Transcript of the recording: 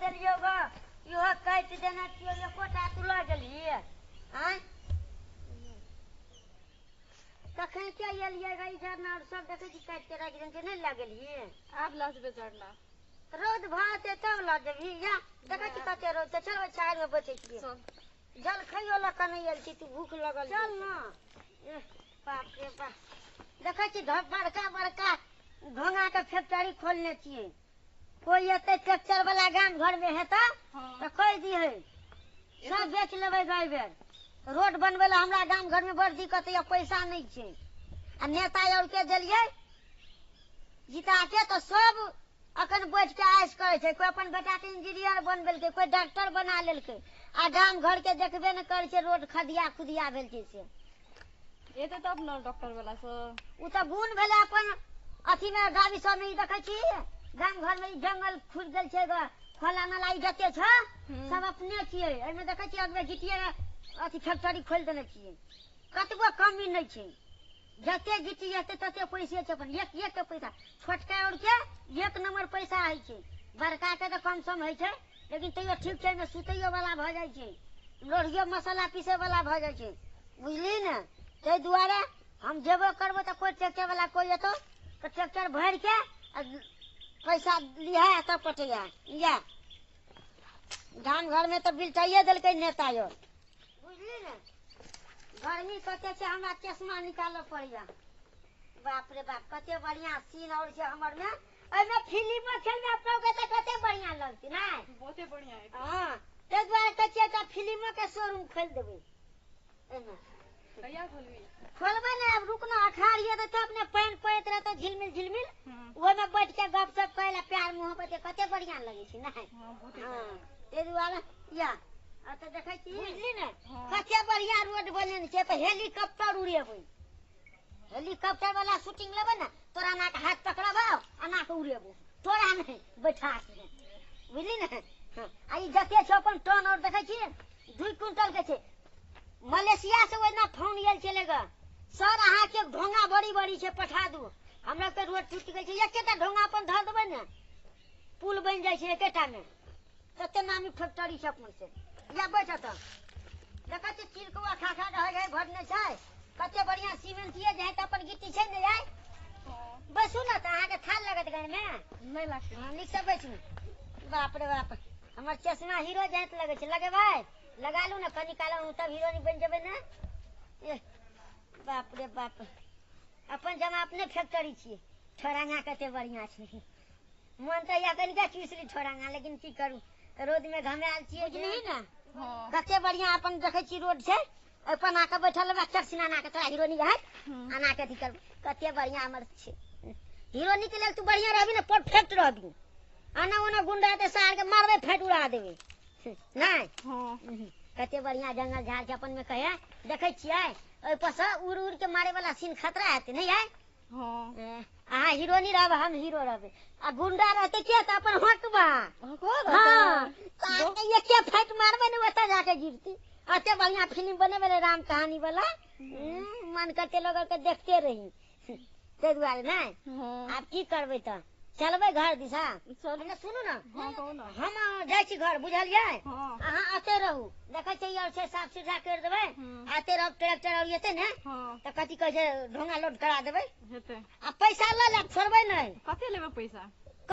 देलियो ग इहो काटि देना छियो एकोटा तू लऽ गेलियै आँय तखन क्या एलियै ग इधर ना सब देखै छी काटि के राखि देने छै नहीं लऽ गेलियै आब लऽ जेबै चढ़ला रोद भाते तब लऽ जेबही या देखै छी कते रोद छै चलो चारि में बचै छियै जल खइयो लऽ के नहीं आयल छी तू भूख लगल चल ना बाप रे बाप देखै छी बड़का बड़का घोंघा के फैक्ट्री खोलने छियै कोई एते ट्रैक्टर वाला गांव घर में है तो कह दिए सब बेच लेबै गई बेर रोड बनबे ला हमरा गांव घर में बड़ दिक्कत है पैसा नहीं छै आ नेता और के देलिए जिता के तो सब अखन बैठ के आइस करे छै कोई अपन बेटा के इंजीनियर बनबेलकै कोई डॉक्टर बना लेलकै आ गांव घर के देखबे न करे छै रोड खदिया खुदिया भेल छै से एते तब न डॉक्टर वाला से उ त गुण भेले अपन अथी में गाड़ी सब में देखै छी गांव घर में जंगल खुद गेल छै खोला नाला जते छ सब अपने छियै एमे देखै छी अगवे गिटिए अथी फैक्ट्री खोल देने छियै कतबो कमी नहीं छै जते गिटी जते तते पैसे छै अपन एक एक के पैसा छोटका और के एक नंबर पैसा है छै बड़का के तो कम सम है छै लेकिन तैयो ठीक छै में सुतैयो वाला भ जाय छै लोढ़ियो मसाला पीसे वाला भ जाय छै बुझली न तै दुआरे हम जेबो करबो त कोई ट्रैक्टर वाला कोई एतो तो ट्रैक्टर भर के पैसा लिया तब पटिया या गांव घर में तो बिलटाइए दिलकै नेता यो बुझली न गर्मी कते छै हमरा चश्मा निकालो पड़िया बाप रे बाप कते बढ़िया सीन और छै हमर में एमे फिल्म खेल में अपना के कते बढ़िया लगती नै बहुते बढ़िया है हां ते द्वारा कते का फिल्म के शोरूम खोल देबै एमे कहिया खोलबी खोलबे ने अब रुकना अखाड़िए तो अपने पानी पड़त रहता झिलमिल झिलमिल वो में बैठ के गपशप कहला प्यार मोहब्बत कते बढ़िया लगे छै नै हां ते दुआरे या आ त देखै छी बुझली ने कते बढ़िया रोड बनेने छै त हेलीकॉप्टर उड़ेबै हेलीकॉप्टर वाला शूटिंग लेबै ना तोरा ना के हाथ पकड़बो आ ना के उड़ेबो तोरा नहीं बैठा के बुझली ने आ ई जते छै अपन टन और देखै छी 2 क्विंटल के छै मलेशिया से ओना फोन आयल चलेगा सर अहाँ के ढोंगा बड़ी बड़ी छै पठा दू हमरा के रोड टूट गई छै एकेटा ढोंगा अपन धर देबै ने पुल बन जाय छै एकेटा में तते नामी फैक्ट्री छै अपन से या बैठ त देखै छी चिलकुआ खा खा रह गए भरने छै कते बढ़िया सीमेंटिए जे है त अपन गिट्टी छै ने आय बसु न त अहाँ के थाल लगत गन में नहीं लागते नीक से बैठू बाप रे बाप हमर चश्मा हीरो जैत लगे छै लगेबै लगा लू ना कनी काल तब हीरोइन बन जेबै ना बाप रे बाप अपन जमा अपने फैक्ट्री छियै छोरांगा कते बढ़िया छै मन त या कनिका चूसली छोरांगा लेकिन की करू रोड में घमेल छियै बुझली ना कते बढ़िया अपन देखै छी रोड छै अपन आके बैठल बा चक्सिना ना के तोरा हीरोइन है आना के कर कते बढ़िया हमर छै हीरोइन के लेल तू बढ़िया रहबी ना परफेक्ट रहबी आना ओना गुंडा ते सार के मारबे फेट उड़ा देबे नहीं हां कते बढ़िया जंगल झाड़ के अपन में कहे देखै छियै ओइ पर से उड़ उड़ के मारे वाला सीन खतरा है नहीं है हां आ हीरोनी रहब हम हीरो रहबे आ गुंडा रहते के त अपन हटबा हां ताके एके फेट मारबे ने ओता जाके गिरती अते बढ़िया फिल्म बने वाले राम कहानी वाला मन करते लोग के देखते रही ते दुआरे नहीं आप की करबे त चलबै घर दिशा चल सुनू ना हां कहू ना हम जाय छी घर बुझलियै अहाँ आते रहू देखै छै और से साफ सुथरा कर देबै आते रह ट्रैक्टर और एते ने त कथि कहै छै ढोंगा लोड करा देबै हेतै आ पैसा ल ले छोड़बै नहीं कते लेबै पैसा